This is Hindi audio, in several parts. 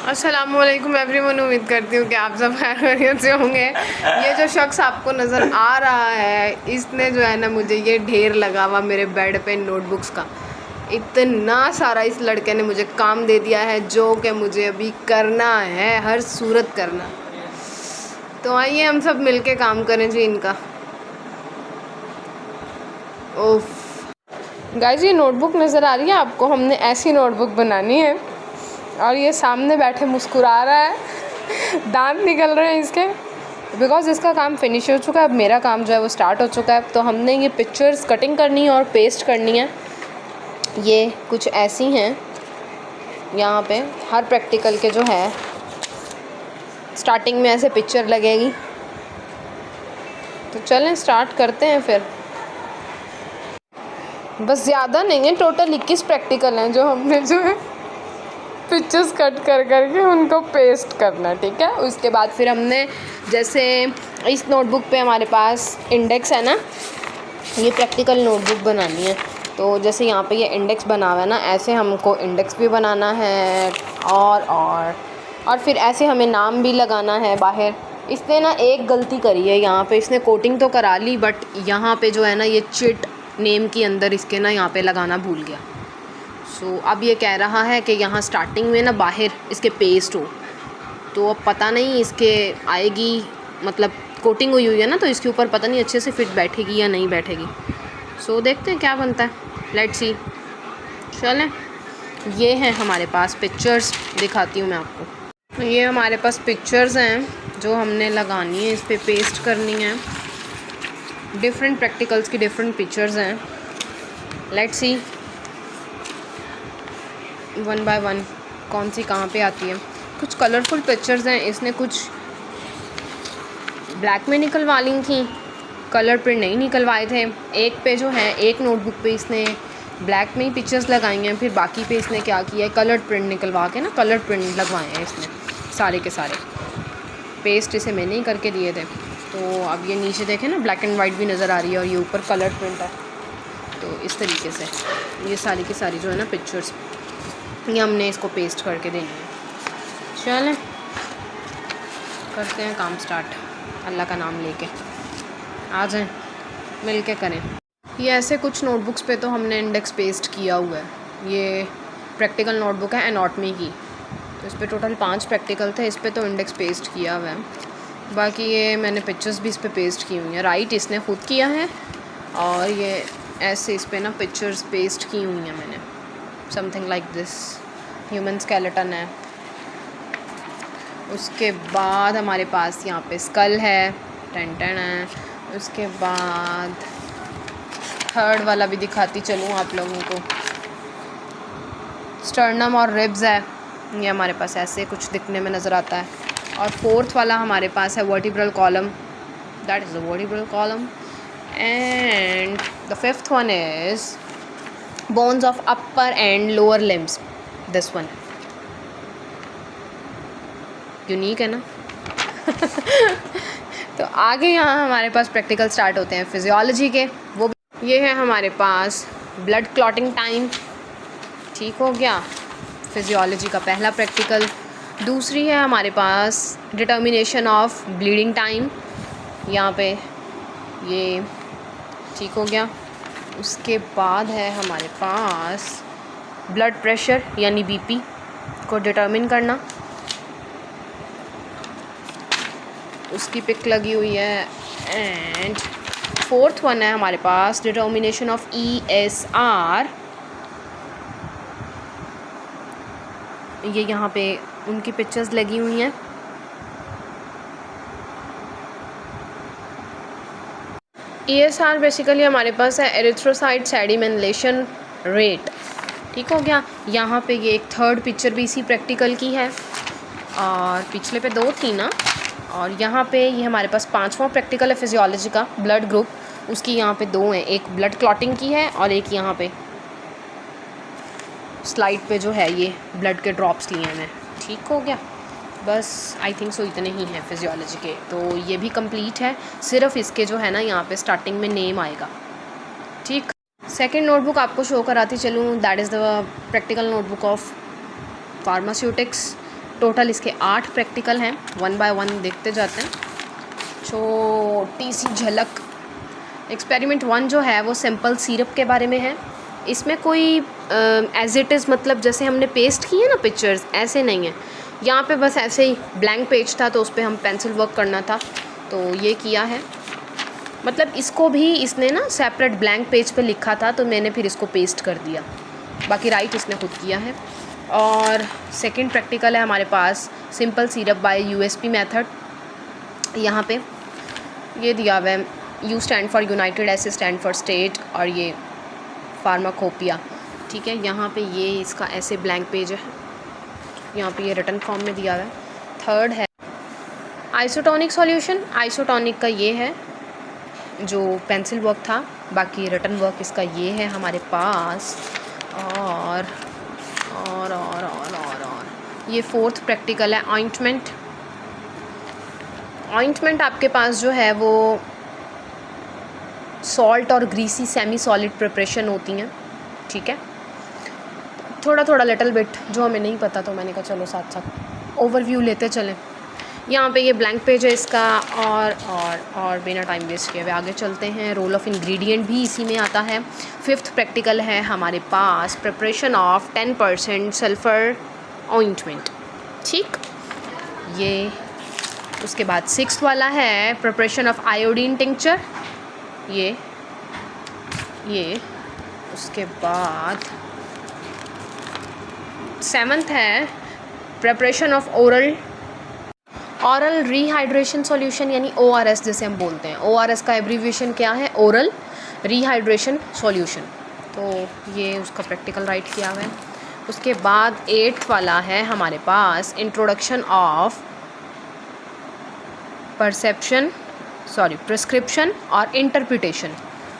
अस्सलामुअलैकुम एवरीवन, उम्मीद करती हूँ कि आप सब खैरियत से होंगे। ये जो शख्स आपको नज़र आ रहा है, इसने जो है ना मुझे ये ढेर लगा हुआ मेरे बेड पे नोटबुक्स का इतना सारा इस लड़के ने मुझे काम दे दिया है जो कि मुझे अभी करना है, हर सूरत करना। तो आइए हम सब मिलके काम करें जी इनका। ओफ गाइस, ये नोटबुक नज़र आ रही है आपको? हमने ऐसी नोटबुक बनानी है और ये सामने बैठे मुस्कुरा रहा है, दांत निकल रहे हैं इसके, बिकॉज़ इसका काम फिनिश हो चुका है। अब मेरा काम जो है वो स्टार्ट हो चुका है। तो हमने ये पिक्चर्स कटिंग करनी है और पेस्ट करनी है। ये कुछ ऐसी हैं, यहाँ पे हर प्रैक्टिकल के जो है स्टार्टिंग में ऐसे पिक्चर लगेगी। तो चलें स्टार्ट करते हैं फिर। बस ज़्यादा नहीं है, टोटल 21 प्रैक्टिकल हैं जो हमने जो है पिक्चर्स कट कर करके उनको पेस्ट करना, ठीक है। उसके बाद फिर हमने जैसे इस नोटबुक पे हमारे पास इंडेक्स है ना, ये प्रैक्टिकल नोटबुक बनानी है। तो जैसे यहाँ पे ये इंडेक्स बना हुआ है ना, ऐसे हमको इंडेक्स भी बनाना है और फिर ऐसे हमें नाम भी लगाना है बाहर। इसने ना एक गलती करी है यहाँ पे, इसने कोटिंग तो करा ली बट यहाँ पे जो है ना ये चिट नेम के अंदर इसके ना यहाँ पे लगाना भूल गया। सो अब ये कह रहा है कि यहाँ स्टार्टिंग में ना बाहर इसके पेस्ट हो। तो अब पता नहीं इसके आएगी, मतलब कोटिंग हुई है ना, तो इसके ऊपर पता नहीं अच्छे से फिट बैठेगी या नहीं बैठेगी। सो देखते हैं क्या बनता है, लेट्स सी। चलें, ये हैं हमारे पास पिक्चर्स, दिखाती हूँ मैं आपको। ये हमारे पास पिक्चर्स हैं जो हमने लगानी है, इस पर पेस्ट करनी है। डिफरेंट प्रैक्टिकल्स की डिफरेंट पिक्चर्स हैं। Let's see one by one कौन सी कहाँ पे आती है। कुछ कलरफुल पिक्चर्स हैं, इसने कुछ ब्लैक में निकलवा ली थी, कलर प्रिंट नहीं निकलवाए थे। एक पे जो है, एक नोटबुक पे इसने ब्लैक में ही पिक्चर्स लगाई हैं, फिर बाकी पे इसने क्या किया है, कलर प्रिंट निकलवा के ना कलर प्रिंट लगवाए हैं इसने सारे के सारे। पेस्ट इसे मैंने ही करके दिए थे। तो अब ये नीचे देखें ना, ब्लैक एंड वाइट भी नज़र आ रही है और ये ऊपर कलर प्रिंट है। तो इस तरीके से ये सारी की सारी जो है ना पिक्चर्स, ये हमने इसको पेस्ट करके देनी है। चलें करते हैं काम स्टार्ट, अल्लाह का नाम लेके आ जाएं, मिल के करें। ये ऐसे कुछ नोटबुक्स पे तो हमने इंडेक्स पेस्ट किया हुआ है। ये प्रैक्टिकल नोटबुक है एनाटॉमी की, तो इस पर टोटल 5 प्रैक्टिकल थे, इस पर तो इंडेक्स पेस्ट किया हुआ है। बाकी ये मैंने पिक्चर्स भी इस पर पेस्ट की हुई हैं। राइट इसने ख़ुद किया है और ये ऐसे इस पर ना पिक्चर्स पेस्ट की हुई हैं मैंने, something like this. Human skeleton है। उसके बाद हमारे पास यहाँ पे स्कल है, टेंटन है। उसके बाद थर्ड वाला भी दिखाती चलूँ आप लोगों को, स्टर्नम और रिब्स है। ये हमारे पास ऐसे कुछ दिखने में नज़र आता है। और फोर्थ वाला हमारे पास है vertebral column, that is the vertebral column. And the fifth one is bones of upper and lower limbs, this one. Unique है ना। तो आगे यहाँ हमारे पास प्रैक्टिकल स्टार्ट होते हैं फिजियोलॉजी के। वो ये है हमारे पास ब्लड क्लॉटिंग टाइम, ठीक हो गया, फिजियोलॉजी का पहला प्रैक्टिकल। दूसरी है हमारे पास डिटर्मिनेशन ऑफ ब्लीडिंग टाइम, यहाँ पे ये ठीक हो गया। उसके बाद है हमारे पास ब्लड प्रेशर यानी बीपी को डिटर्मिन करना, उसकी पिक लगी हुई है। एंड फोर्थ वन है हमारे पास डिटर्मिनेशन ऑफ ESR, ये यहाँ पे उनकी पिक्चर्स लगी हुई हैं। ESR बेसिकली हमारे पास है एरिथ्रोसाइट सेडिमेंटेशन रेट, ठीक हो गया। यहाँ पे ये एक थर्ड पिक्चर भी इसी प्रैक्टिकल की है और पिछले पे 2 थी ना। और यहाँ पे ये हमारे पास 5वां प्रैक्टिकल है फिजियोलॉजी का, ब्लड ग्रुप। उसकी यहाँ पे 2 हैं, एक ब्लड क्लॉटिंग की है और एक यहाँ पे स्लाइड पे जो है ये ब्लड के ड्रॉप्स लिए हैं मैं, ठीक हो गया। बस आई थिंक सो इतने ही हैं फिजियोलॉजी के, तो ये भी कंप्लीट है। सिर्फ इसके जो है ना यहाँ पे स्टार्टिंग में नेम आएगा, ठीक। सेकंड नोटबुक आपको शो कराती चलूँ, that is the practical notebook of pharmaceutics. Total इसके 8 प्रैक्टिकल हैं, 1 बाय 1 देखते जाते हैं। छोटी सी झलक। एक्सपेरिमेंट 1 जो है वो सिंपल सिरप के बारे में है। इसमें कोई एज इट इज़, मतलब जैसे हमने पेस्ट किए ना पिक्चर्स, ऐसे नहीं है। यहाँ पे बस ऐसे ही ब्लैंक पेज था तो उस पर हम पेंसिल वर्क करना था, तो ये किया है। मतलब इसको भी इसने ना सेपरेट ब्लैंक पेज पे लिखा था तो मैंने फिर इसको पेस्ट कर दिया, बाकी राइट इसने खुद किया है। और सेकंड प्रैक्टिकल है हमारे पास simple syrup by USP method. यहाँ पे ये दिया हुआ है, U stand for united, S stand for state, और ये फार्माकोपिया। ठीक है, यहाँ पे ये इसका ऐसे ब्लैंक पेज है, यहाँ पे ये रिटन फॉर्म में दिया हुआ है। थर्ड है आइसोटोनिक सॉल्यूशन। आइसोटोनिक का ये है जो पेंसिल वर्क था, बाकी रिटन वर्क इसका ये है हमारे पास। और ये फोर्थ प्रैक्टिकल है ऑइंटमेंट। ऑइंटमेंट आपके पास जो है वो सॉल्ट और ग्रीसी सेमी सॉलिड प्रिपरेशन होती हैं। ठीक है, थोड़ा थोड़ा लिटिल बिट जो हमें नहीं पता तो मैंने कहा चलो साथ साथ ओवरव्यू लेते चलें। यहाँ पे ये ब्लैंक पेज है इसका। और बिना टाइम वेस्ट किए हुए आगे चलते हैं। रोल ऑफ इंग्रेडिएंट भी इसी में आता है। फिफ्थ प्रैक्टिकल है हमारे पास प्रिपरेशन ऑफ 10% सल्फ़र ऑइंटमेंट। ठीक, ये उसके बाद सिक्स्थ वाला है प्रिपरेशन ऑफ आयोडीन टिंक्चर। ये उसके बाद सेवन्थ है preparation of oral rehydration solution, यानी ORS जिसे हम बोलते हैं। ORS का एब्रीविएशन क्या है? Oral rehydration solution. तो ये उसका प्रैक्टिकल राइट किया हुआ है। उसके बाद 8th वाला है हमारे पास इंट्रोडक्शन ऑफ प्रिस्क्रिप्शन और इंटरप्रिटेशन।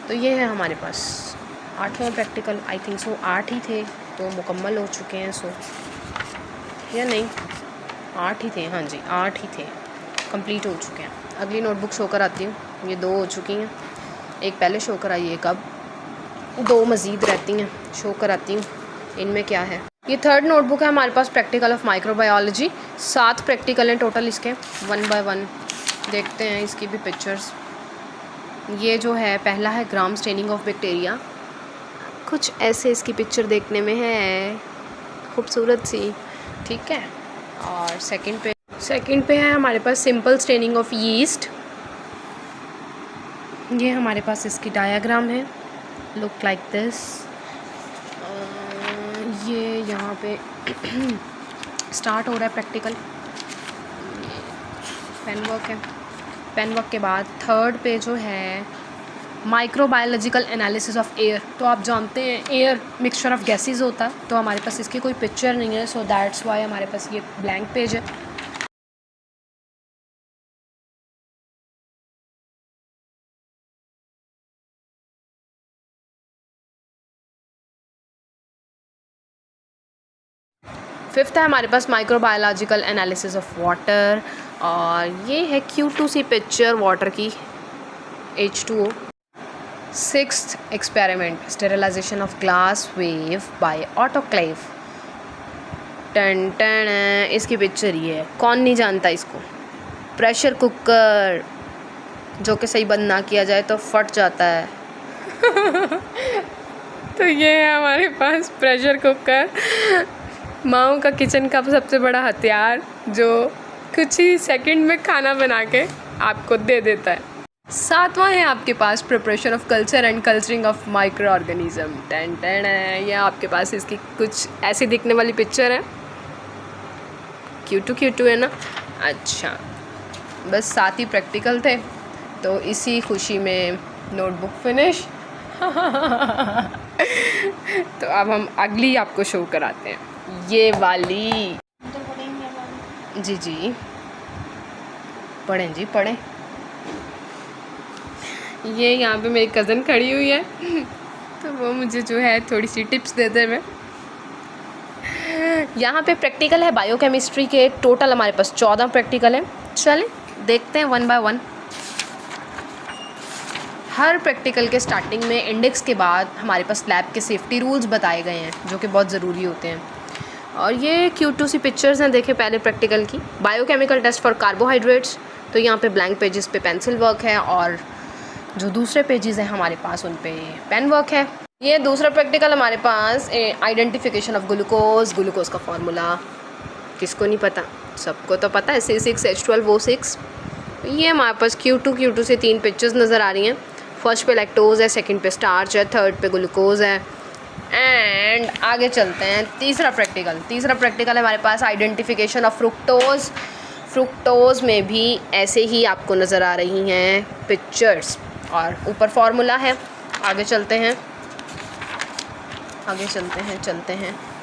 तो ये है हमारे पास 8वां प्रैक्टिकल। आई थिंक सो 8 ही थे तो मुकम्मल हो चुके हैं, सो या नहीं 8 ही थे, हाँ जी 8 ही थे, कंप्लीट हो चुके हैं। अगली नोटबुक शो कर आती हूँ। ये 2 हो चुकी हैं, एक पहले शो कर आई, एक अब 2 मज़ीद रहती हैं, शो कर आती हूँ इनमें क्या है। ये 3rd नोटबुक है हमारे पास प्रैक्टिकल ऑफ माइक्रोबायोलॉजी। 7 प्रैक्टिकल हैं टोटल इसके, 1 बाय 1 देखते हैं इसकी भी पिक्चर्स। ये जो है पहला है ग्राम स्टेनिंग ऑफ बैक्टीरिया। कुछ ऐसे इसकी पिक्चर देखने में है, खूबसूरत सी। ठीक है, और सेकंड पे है हमारे पास सिंपल स्टेनिंग ऑफ यीस्ट। ये हमारे पास इसकी डायग्राम है, लुक लाइक दिस। ये यहाँ पे स्टार्ट हो रहा है प्रैक्टिकल, पेन वर्क है। पेन वर्क के बाद 3rd पे जो है माइक्रोबायोलॉजिकल एनालिसिस ऑफ एयर। तो आप जानते हैं एयर मिक्सचर ऑफ गैसेस होता है, तो हमारे पास इसकी कोई पिक्चर नहीं है, सो दैट्स वाई हमारे पास ये ब्लैंक पेज है। फिफ्थ है हमारे पास माइक्रोबायोलॉजिकल एनालिसिस ऑफ वाटर, और ये है Q2C पिक्चर वाटर की, H2O। 6th experiment sterilisation of glass wave by autoclave. टन टन, इसकी पिक्चर ये है, कौन नहीं जानता इसको। प्रेशर कुकर जो कि सही बंद ना किया जाए तो फट जाता है। तो ये है हमारे पास प्रेशर कुकर, माओ का किचन का सबसे बड़ा हथियार, जो कुछ ही सेकंड में खाना बना के आपको दे देता है। 7वां है आपके पास preparation of culture and culturing of micro organism. Ten ten है, ये आपके पास इसकी कुछ ऐसी दिखने वाली पिक्चर है। Q2 है ना। अच्छा, बस 7 ही प्रैक्टिकल थे, तो इसी खुशी में नोटबुक फिनिश। तो अब हम अगली आपको शो कराते हैं, ये वाली। जी पढ़ें जी पढ़ें। ये यहाँ पे मेरी कज़न खड़ी हुई है, तो वो मुझे जो है थोड़ी सी टिप्स देते हुए। यहाँ पे प्रैक्टिकल है बायोकेमिस्ट्री के, टोटल हमारे पास 14 प्रैक्टिकल है। चलें देखते हैं 1 बाय 1। हर प्रैक्टिकल के स्टार्टिंग में इंडेक्स के बाद हमारे पास लैब के सेफ्टी रूल्स बताए गए हैं, जो कि बहुत ज़रूरी होते हैं। और ये Q2C पिक्चर्स हैं, देखें पहले प्रैक्टिकल की। बायोकेमिकल टेस्ट फॉर कार्बोहाइड्रेट्स, तो यहाँ पे ब्लैंक पेजेस पे पेंसिल वर्क है और जो दूसरे पेजेस हैं हमारे पास उन पे पेन वर्क है। ये दूसरा प्रैक्टिकल हमारे पास आइडेंटिफिकेशन ऑफ ग्लूकोज। ग्लूकोज का फार्मूला किसको नहीं पता, सबको तो पता है, C6H12O6। ये हमारे पास Q2 से 3 पिक्चर्स नज़र आ रही हैं। फर्स्ट पे लैक्टोज है, सेकंड पे स्टार्च है, थर्ड पे ग्लूकोज है। एंड आगे चलते हैं, तीसरा प्रैक्टिकल है हमारे पास आइडेंटिफिकेशन ऑफ फ्रुक्टोज। फ्रुक्टोज में भी ऐसे ही आपको नज़र आ रही हैं पिक्चर्स और ऊपर फार्मूला है। आगे चलते हैं।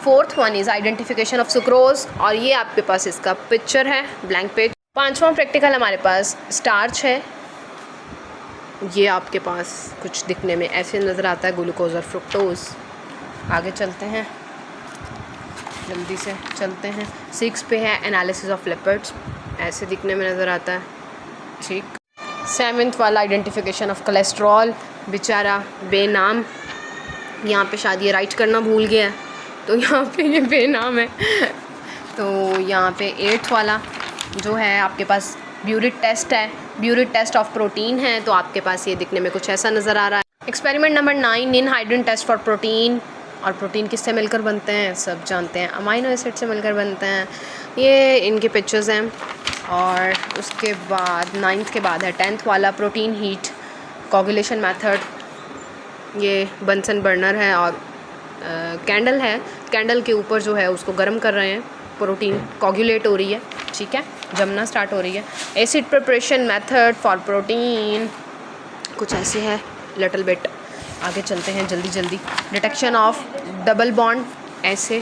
Fourth one is identification of sucrose, और ये आपके पास इसका पिक्चर है, ब्लैंक पेज। पांचवा प्रैक्टिकल हमारे पास स्टार्च है। ये आपके पास कुछ दिखने में ऐसे नज़र आता है, ग्लूकोज और फ्रुक्टोज। आगे चलते हैं, जल्दी से चलते हैं। 6 पे है एनालिसिस ऑफ लिपिड्स, ऐसे दिखने में नज़र आता है, ठीक। 7th वाला आइडेंटिफिकेशन ऑफ कोलेस्ट्रॉल, बेचारा बेनाम, यहाँ पे शायद ये राइट करना भूल गया है, तो यहाँ पे ये बेनाम है। तो यहाँ पे 8th वाला जो है आपके पास ब्यूरिक टेस्ट है, ब्यूरिक टेस्ट ऑफ प्रोटीन है, तो आपके पास ये दिखने में कुछ ऐसा नज़र आ रहा है। Experiment number 9 in hydrogen test for protein, और प्रोटीन किससे मिलकर बनते हैं सब जानते हैं, अमाइनो एसिड से मिलकर बनते हैं। ये इनके पिक्चर्स हैं। और उसके बाद 9th के बाद है 10th वाला प्रोटीन हीट कोगुलेशन मेथड। ये बंसन बर्नर है और कैंडल है, कैंडल के ऊपर जो है उसको गर्म कर रहे हैं, प्रोटीन कोगुलेट हो रही है, ठीक है, जमना स्टार्ट हो रही है। Acid preparation method for protein कुछ ऐसे है, लिटिल बिट। आगे चलते हैं जल्दी। डिटेक्शन ऑफ डबल बॉन्ड, ऐसे।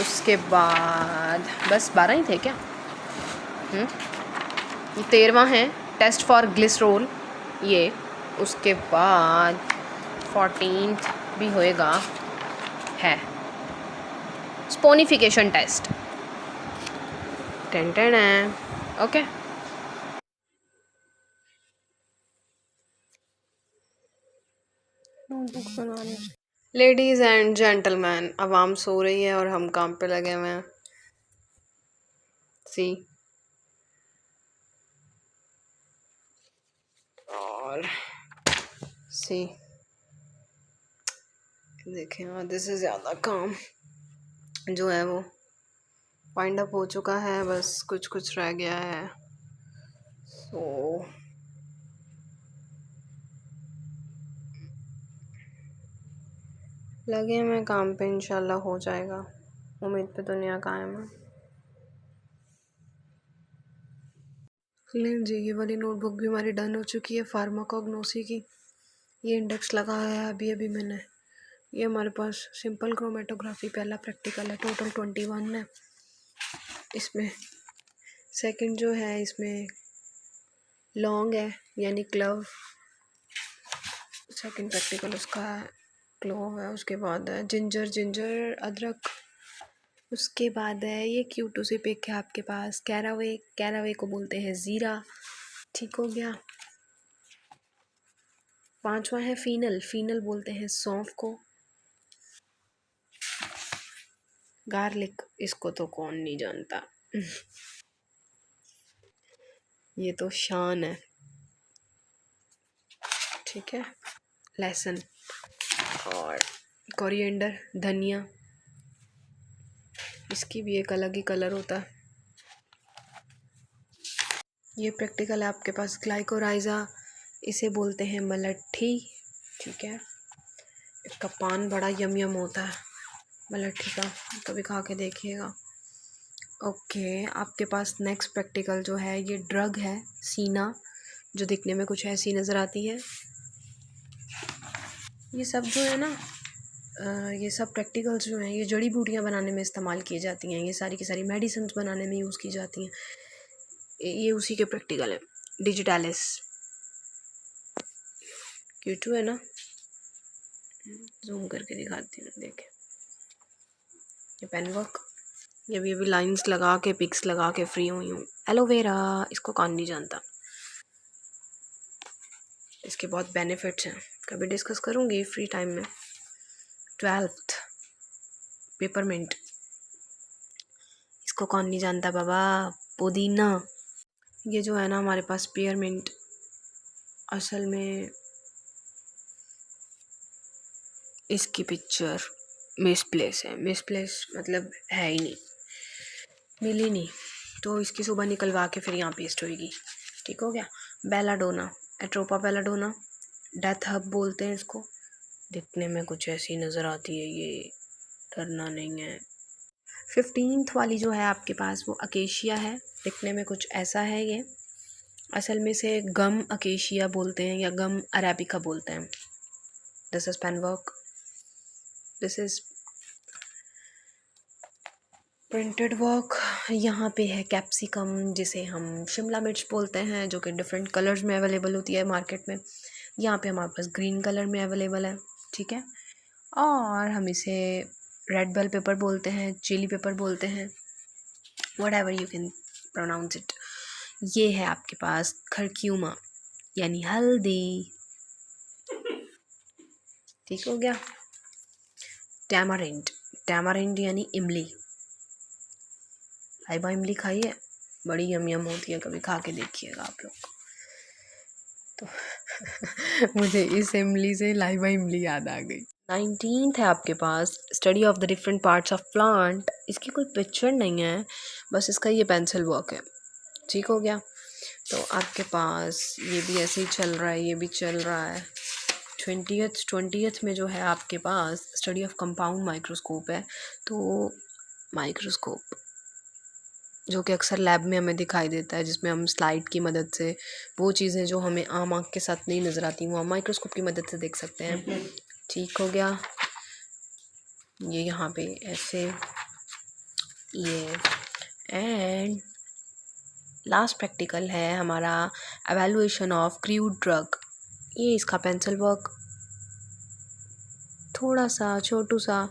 उसके बाद बस 12 ही थे क्या? 13वां है टेस्ट फॉर ग्लिसरॉल, ये। उसके बाद 14th भी होएगा, है स्पोनिफिकेशन टेस्ट। टेंटेन है, ओके। लेडीज़ एंड जेंटलमैन, आवाम सो रही है और हम काम पे लगे हुए हैं। सी और सी देखें, आधे से ज़्यादा काम जो है वो वाइंड अप हो चुका है, बस कुछ रह गया है। सो लगे हुए काम पे, इंशाल्लाह हो जाएगा, उम्मीद पे दुनिया कायम है। लें जी, ये वाली नोटबुक भी हमारी डन हो चुकी है, फार्माकोग्नोसी की। ये इंडेक्स लगाया है अभी मैंने। ये हमारे पास सिंपल क्रोमेटोग्राफी पहला प्रैक्टिकल है, टोटल 21 है इसमें। सेकंड जो है इसमें लॉन्ग है, यानी क्लव, सेकंड प्रैक्टिकल उसका क्लोव है। उसके बाद है जिंजर अदरक। उसके बाद है ये Q2C पिक है आपके पास, कैरावे को बोलते हैं ज़ीरा, ठीक हो गया। 5वां है फीनल बोलते हैं सौंफ को। गार्लिक, इसको तो कौन नहीं जानता। ये तो शान है, ठीक है। लहसुन और कोरिएंडर, धनिया, इसकी भी एक अलग ही कलर होता है। ये प्रैक्टिकल है आपके पास ग्लाइकोराइजा, इसे बोलते हैं मलट्ठी, ठीक है। इसका पान बड़ा यम होता है मलट्ठी का, कभी खा के देखिएगा। ओके, आपके पास नेक्स्ट प्रैक्टिकल जो है ये ड्रग है सीना, जो दिखने में कुछ ऐसी नज़र आती है। ये सब जो है ना, ये सब प्रैक्टिकल्स जो हैं ये जड़ी बूटियाँ बनाने में इस्तेमाल की जाती हैं, ये सारी की सारी मेडिसिन बनाने में यूज़ की जाती हैं। ये उसी के प्रैक्टिकल है। डिजिटलिस Q2 है ना, जूम करके दिखाती हूँ, देखें ये पेन वर्क। ये अभी लाइंस लगा के पिक्स लगा के फ्री हुई हूँ। एलोवेरा, इसको कौन नहीं जानता, इसके बहुत बेनिफिट्स हैं, कभी डिस्कस करूँगी फ्री टाइम में। 12th पेपरमिंट, इसको कौन नहीं जानता बाबा, पुदीना। ये जो है ना हमारे पास स्पीयरमिंट, असल में इसकी पिक्चर मिसप्लेस है। मिसप्लेस मतलब है ही नहीं, मिली नहीं, तो इसकी सुबह निकलवा के फिर यहाँ पेस्ट होगी। ठीक हो गया। Belladonna, Atropa belladonna, death hub बोलते हैं इसको। दिखने में कुछ ऐसी नज़र आती है ये, डरना नहीं है। 15th वाली जो है आपके पास वो अकेशिया है, दिखने में कुछ ऐसा है ये। असल में से गम अकेशिया बोलते हैं या गम अरेबिका बोलते हैं। This is pen work, this is printed work. यहाँ पे है कैप्सिकम, जिसे हम शिमला मिर्च बोलते हैं, जो कि डिफरेंट कलर्स में अवेलेबल होती है मार्केट में। यहाँ पे हमारे पास ग्रीन कलर में अवेलेबल है, ठीक है। और हम इसे रेड बेल पेपर बोलते हैं, चिली पेपर बोलते हैं, whatever you can pronounce it. ये है आपके पास खरक्यूमा यानी हल्दी। ठीक हो गया। टैमारिंड, टैमारिंड यानी इमली। लाइबा इमली खाई है, बड़ी यम यम होती है, कभी खा के देखिएगा आप लोग। तो मुझे इस इमली से लाइबा इमली याद आ गई। 19th है आपके पास study of the different parts of plant. इसकी कोई पिक्चर नहीं है, बस इसका ये पेंसिल वर्क है। ठीक हो गया। तो आपके पास ये भी ऐसे ही चल रहा है, ये भी चल रहा है। 20th में जो है आपके पास स्टडी ऑफ कंपाउंड माइक्रोस्कोप है। तो माइक्रोस्कोप जो कि अक्सर लैब में हमें दिखाई देता है, जिसमें हम स्लाइड की मदद से वो चीज़ें जो हमें आम आँख के साथ नहीं नज़र आती वो हम माइक्रोस्कोप की मदद से देख सकते हैं। ठीक हो गया। ये यहाँ पे ऐसे ये। एंड लास्ट प्रैक्टिकल है हमारा एवेलुएशन ऑफ क्रूड ड्रग। ये इसका पेंसिल वर्क थोड़ा सा छोटू सा,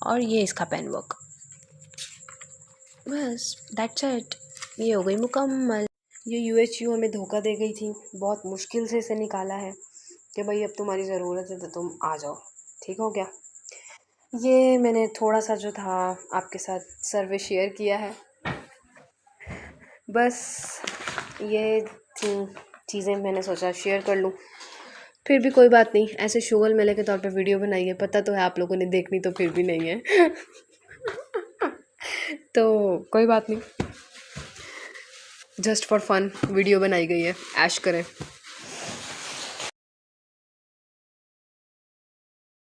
और ये इसका पेन वर्क। बस दैट्स इट, ये हो गई मुकम्मल। ये UHU हमें धोखा दे गई थी, बहुत मुश्किल से इसे निकाला है कि भाई अब तुम्हारी ज़रूरत है तो तुम आ जाओ। ठीक हो गया। ये मैंने थोड़ा सा जो था आपके साथ सर्वे शेयर किया है, बस ये थी चीज़ें, मैंने सोचा शेयर कर लूँ। फिर भी कोई बात नहीं, ऐसे शुगल मेले के तौर पे वीडियो बनाई है, पता तो है आप लोगों ने देखनी तो फिर भी नहीं है। तो कोई बात नहीं, जस्ट फॉर फन वीडियो बनाई गई है, ऐश करें।